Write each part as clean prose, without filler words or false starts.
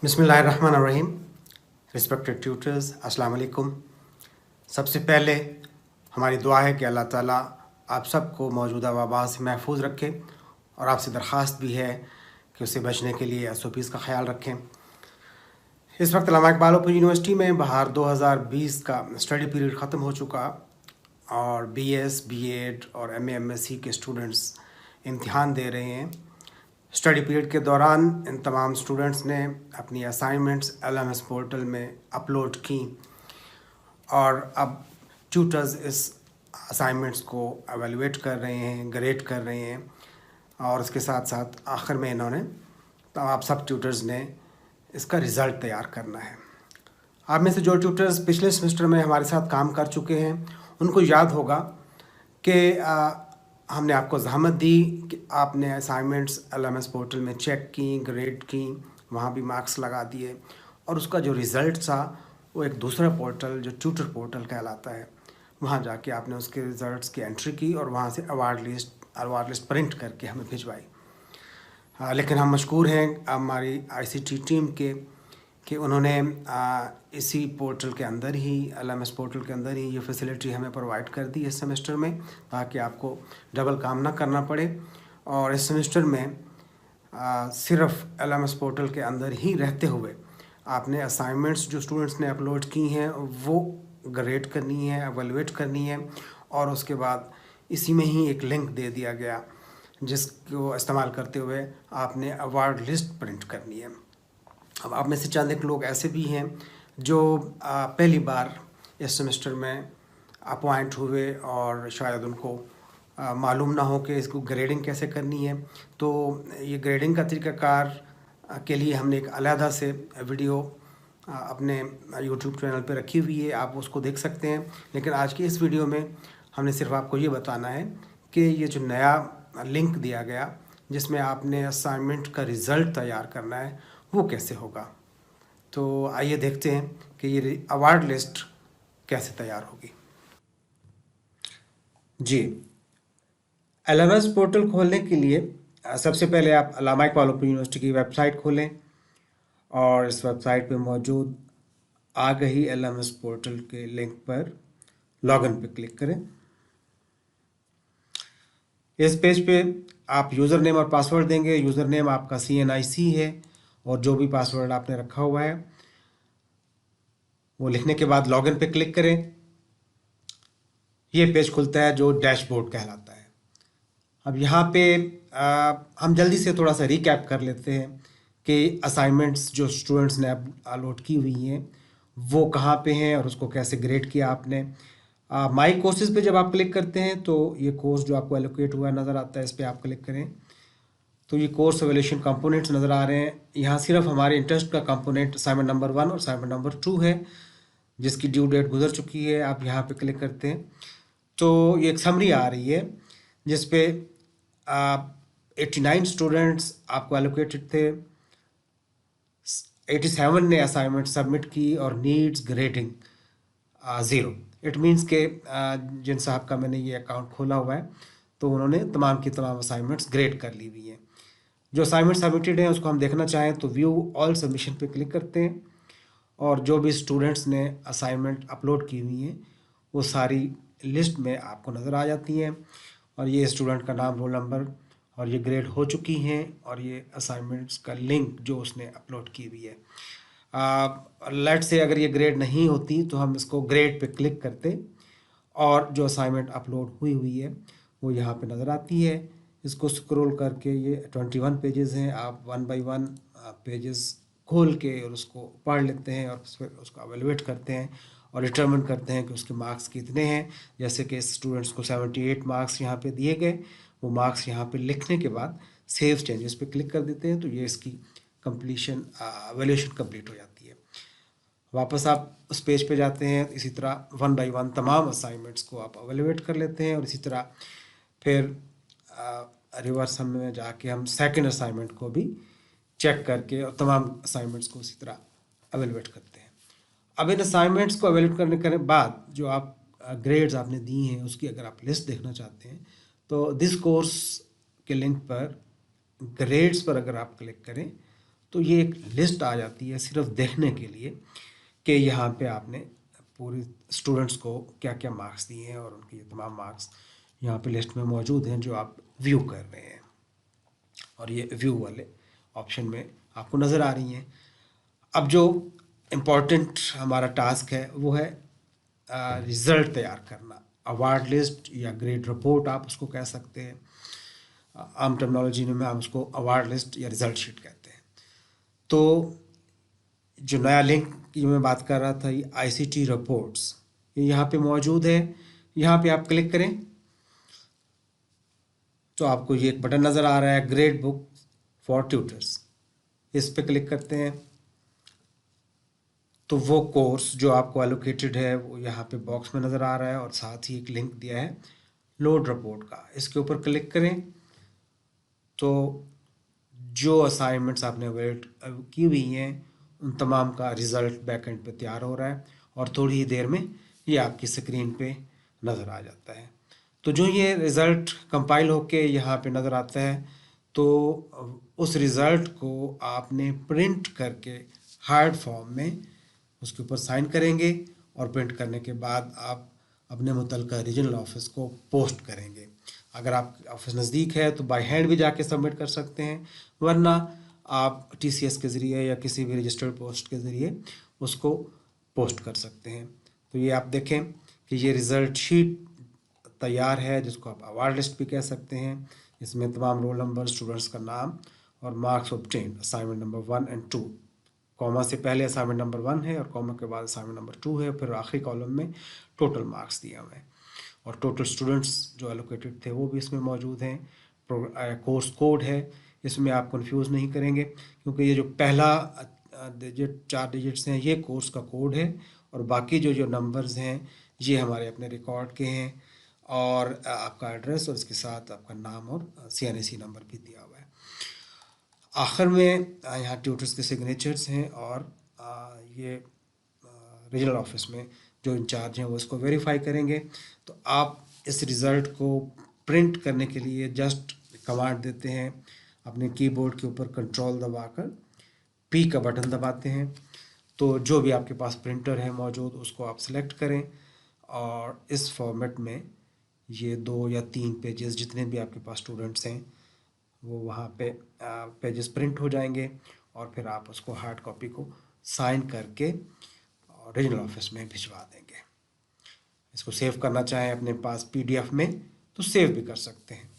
बिस्मिल्लाहिर्रहमानिर्रहीम। Respected tutors, अस्सलाम वालेकुम। सबसे पहले हमारी दुआ है कि अल्लाह ताला आप सबको मौजूदा वबा से महफूज रखे और आपसे दरख्वास्त भी है कि उससे बचने के लिए SOPs का ख्याल रखें। इस वक्त अल्लामा इकबाल ओपन यूनिवर्सिटी में बाहर 2020 का स्टडी पीरियड ख़त्म हो चुका और BS, BEd और MA, MSc के स्टूडेंट्स इम्तिहान दे रहे हैं। स्टडी पीरियड के दौरान इन तमाम स्टूडेंट्स ने अपनी असाइनमेंट्स LMS पोर्टल में अपलोड की और अब ट्यूटर्स इस असाइनमेंट्स को एवेलुएट कर रहे हैं, ग्रेड कर रहे हैं और उसके साथ साथ आखिर में इन्होंने तो आप सब ट्यूटर्स ने इसका रिज़ल्ट तैयार करना है। आप में से जो ट्यूटर्स पिछले सेमेस्टर में हमारे साथ काम कर चुके हैं उनको याद होगा कि हमने आपको ज़हमत दी कि आपने असाइनमेंट्स LMS पोर्टल में चेक की, ग्रेड की, वहाँ भी मार्क्स लगा दिए और उसका जो रिज़ल्ट था वो एक दूसरा पोर्टल जो ट्यूटर पोर्टल कहलाता है, वहाँ जाके आपने उसके रिज़ल्ट्स की एंट्री की और वहाँ से अवार्ड लिस्ट प्रिंट करके हमें भिजवाई। लेकिन हम मशकूर हैं हमारी ICT टीम के कि उन्होंने इसी पोर्टल के अंदर ही LMS पोर्टल के अंदर ही ये फैसिलिटी हमें प्रोवाइड कर दी इस सेमेस्टर में, ताकि आपको डबल काम ना करना पड़े और इस सेमेस्टर में सिर्फ LMS पोर्टल के अंदर ही रहते हुए आपने असाइनमेंट्स जो स्टूडेंट्स ने अपलोड की हैं वो ग्रेड करनी है, एवेलुएट करनी है और उसके बाद इसी में ही एक लिंक दे दिया गया जिसको इस्तेमाल करते हुए आपने अवार्ड लिस्ट प्रिंट करनी है। अब आप में से चंद एक लोग ऐसे भी हैं जो पहली बार इस सेमेस्टर में अपॉइंट हुए और शायद उनको मालूम ना हो कि इसको ग्रेडिंग कैसे करनी है। तो ये ग्रेडिंग का तरीक़ाकार के लिए हमने एक अलहदा से वीडियो अपने YouTube चैनल पे रखी हुई है, आप उसको देख सकते हैं। लेकिन आज की इस वीडियो में हमने सिर्फ आपको ये बताना है कि ये जो नया लिंक दिया गया जिसमें आपने असाइनमेंट का रिज़ल्ट तैयार करना है वो कैसे होगा। तो आइए देखते हैं कि ये अवार्ड लिस्ट कैसे तैयार होगी। जी, LMS पोर्टल खोलने के लिए सबसे पहले आप अल्लामा इकबाल ओपन यूनिवर्सिटी की वेबसाइट खोलें और इस वेबसाइट पे मौजूद आ गई LMS पोर्टल के लिंक पर लॉगिन पे क्लिक करें। इस पेज पे आप यूज़र नेम और पासवर्ड देंगे। यूज़र नेम आपका CNIC है और जो भी पासवर्ड आपने रखा हुआ है वो लिखने के बाद लॉगिन पे क्लिक करें। ये पेज खुलता है जो डैशबोर्ड कहलाता है। अब यहाँ पे हम जल्दी से थोड़ा सा रिकैप कर लेते हैं कि असाइनमेंट्स जो स्टूडेंट्स ने अपलोड की हुई हैं वो कहाँ पे हैं और उसको कैसे ग्रेड किया आपने। माई कोर्सेज पे जब आप क्लिक करते हैं तो ये कोर्स जो आपको एलोकेट हुआ नज़र आता है, इस पर आप क्लिक करें तो ये कोर्स एवेल्यूशन कंपोनेंट्स नज़र आ रहे हैं। यहाँ सिर्फ हमारे इंटरेस्ट का कंपोनेंट असाइनमेंट नंबर 1 और असाइनमेंट नंबर 2 है जिसकी ड्यू डेट गुजर चुकी है। आप यहाँ पे क्लिक करते हैं तो ये एक समरी आ रही है जिसपे 89 स्टूडेंट्स आपको एलोकेटेड थे, 87 ने असाइनमेंट सबमिट की और नीड्स ग्रेडिंग 0। इट मीन्स के जिन साहब का मैंने ये अकाउंट खोला हुआ है तो उन्होंने तमाम की तमाम असाइनमेंट्स ग्रेड कर ली हुई हैं। जो असाइनमेंट सबमिटेड हैं उसको हम देखना चाहें तो व्यू ऑल सबमिशन पे क्लिक करते हैं और जो भी स्टूडेंट्स ने असाइनमेंट अपलोड की हुई हैं वो सारी लिस्ट में आपको नज़र आ जाती हैं और ये स्टूडेंट का नाम, रोल नंबर और ये ग्रेड हो चुकी हैं और ये असाइनमेंट्स का लिंक जो उसने अपलोड की हुई है। लेट से अगर ये ग्रेड नहीं होती तो हम इसको ग्रेड पे क्लिक करते और जो असाइनमेंट अपलोड हुई है वो यहाँ पे नज़र आती है। इसको स्क्रॉल करके ये 21 पेजेस हैं, आप 1 बाय 1 पेजेस खोल के और उसको पढ़ लेते हैं और उसको एवेलुएट करते हैं और डिटरमिन करते हैं कि उसके मार्क्स कितने हैं। जैसे कि स्टूडेंट्स को 78 मार्क्स यहाँ पे दिए गए, वो मार्क्स यहाँ पे लिखने के बाद सेव चेंजेस पे क्लिक कर देते हैं तो ये इसकी कंप्लीशन एवेल्यूशन कंप्लीट हो जाती है। वापस आप उस पेज पे जाते हैं, इसी तरह 1 बाय 1 तमाम असाइनमेंट्स को आप एवेलुएट कर लेते हैं और इसी तरह फिर रिवर्स में जाके हम सेकंड असाइनमेंट को भी चेक करके और तमाम असाइनमेंट्स को उसी तरह एवेलुएट करते हैं। अब इन असाइनमेंट्स को एवेलुएट करने के बाद जो आप ग्रेड्स आपने दी हैं उसकी अगर आप लिस्ट देखना चाहते हैं तो दिस कोर्स के लिंक पर ग्रेड्स पर अगर आप क्लिक करें तो ये एक लिस्ट आ जाती है सिर्फ देखने के लिए कि यहाँ पे आपने पूरी स्टूडेंट्स को क्या क्या मार्क्स दिए हैं, और उनके ये तमाम मार्क्स यहाँ पे लिस्ट में मौजूद हैं जो आप व्यू कर रहे हैं, और ये व्यू वाले ऑप्शन में आपको नज़र आ रही हैं। अब जो इम्पोर्टेंट हमारा टास्क है वो है रिज़ल्ट तैयार करना। अवार्ड लिस्ट या ग्रेड रिपोर्ट आप उसको कह सकते हैं, आम टर्मिनोलॉजी में हम उसको अवार्ड लिस्ट या रिज़ल्ट शीट कहते हैं। तो जो नया लिंक की मैं बात कर रहा था, ये ICT रिपोर्ट्स, ये यहाँ पे मौजूद है। यहाँ पे आप क्लिक करें तो आपको ये एक बटन नज़र आ रहा है, ग्रेड बुक फॉर ट्यूटर्स। इस पे क्लिक करते हैं तो वो कोर्स जो आपको एलोकेटेड है वो यहाँ पे बॉक्स में नज़र आ रहा है, और साथ ही एक लिंक दिया है लोड रिपोर्ट का। इसके ऊपर क्लिक करें तो जो असाइनमेंट्स आपने अवेलेट की हुई हैं उन तमाम का रिज़ल्ट बैकएंड पे तैयार हो रहा है, और थोड़ी ही देर में ये आपकी स्क्रीन पे नज़र आ जाता है। तो जो ये रिज़ल्ट कंपाइल होके यहाँ पे नज़र आता है, तो उस रिज़ल्ट को आपने प्रिंट करके हार्ड फॉर्म में उसके ऊपर साइन करेंगे, और प्रिंट करने के बाद आप अपने मुतल्लिका रीजनल ऑफिस को पोस्ट करेंगे। अगर आपका ऑफिस नज़दीक है तो बाय हैंड भी जाके सबमिट कर सकते हैं, वरना आप TCS के ज़रिए या किसी भी रजिस्टर्ड पोस्ट के ज़रिए उसको पोस्ट कर सकते हैं। तो ये आप देखें कि ये रिज़ल्ट शीट तैयार है, जिसको आप अवार्ड लिस्ट भी कह सकते हैं। इसमें तमाम रोल नंबर, स्टूडेंट्स का नाम और मार्क्स ऑब्टेन्ड, असाइनमेंट नंबर 1 और 2, कॉमा से पहले असाइनमेंट नंबर 1 है और कॉमा के बाद असाइनमेंट नंबर 2 है, फिर आखिरी कॉलम में टोटल मार्क्स दिए हुए हैं, और टोटल स्टूडेंट्स जो एलोकेटेड थे वो भी इसमें मौजूद हैं। कोर्स कोड है, इसमें आप कंफ्यूज नहीं करेंगे क्योंकि ये जो पहला डिजिट 4 डिजिट्स हैं ये कोर्स का कोड है, और बाकी जो नंबर्स हैं ये हमारे अपने रिकॉर्ड के हैं, और आपका एड्रेस और इसके साथ आपका नाम और CNAC नंबर भी दिया हुआ है। आखिर में यहाँ ट्यूटर्स के सिग्नेचर्स हैं, और ये रीजनल ऑफिस में जो इंचार्ज हैं वो इसको वेरीफाई करेंगे। तो आप इस रिज़ल्ट को प्रिंट करने के लिए जस्ट कमांड देते हैं, अपने कीबोर्ड के ऊपर कंट्रोल दबाकर P का बटन दबाते हैं, तो जो भी आपके पास प्रिंटर है मौजूद उसको आप सेलेक्ट करें, और इस फॉर्मेट में ये 2 या 3 पेजेस जितने भी आपके पास स्टूडेंट्स हैं वो वहाँ पे पेजेस प्रिंट हो जाएंगे, और फिर आप उसको हार्ड कॉपी को साइन करके रीजनल ऑफिस में भिजवा देंगे। इसको सेव करना चाहें अपने पास PDF में तो सेव भी कर सकते हैं।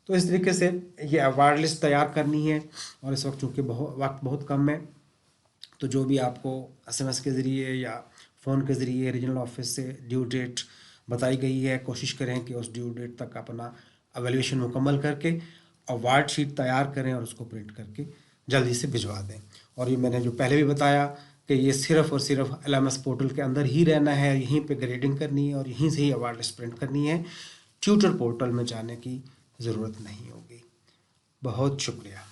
तो इस तरीके से ये अवार्ड लिस्ट तैयार करनी है, और इस वक्त चूँकि वक्त बहुत कम है, तो जो भी आपको SMS के ज़रिए या फ़ोन के ज़रिए रीजनल ऑफिस से ड्यू डेट बताई गई है, कोशिश करें कि उस ड्यू डेट तक अपना एवेल्यूशन मुकम्मल करके अवार्ड शीट तैयार करें और उसको प्रिंट करके जल्दी से भिजवा दें। और ये मैंने जो पहले भी बताया कि ये सिर्फ़ और सिर्फ LMS पोर्टल के अंदर ही रहना है, यहीं पे ग्रेडिंग करनी है और यहीं से ही अवार्ड लिस्ट प्रिंट करनी है। ट्यूटर पोर्टल में जाने की ज़रूरत नहीं होगी। बहुत शुक्रिया।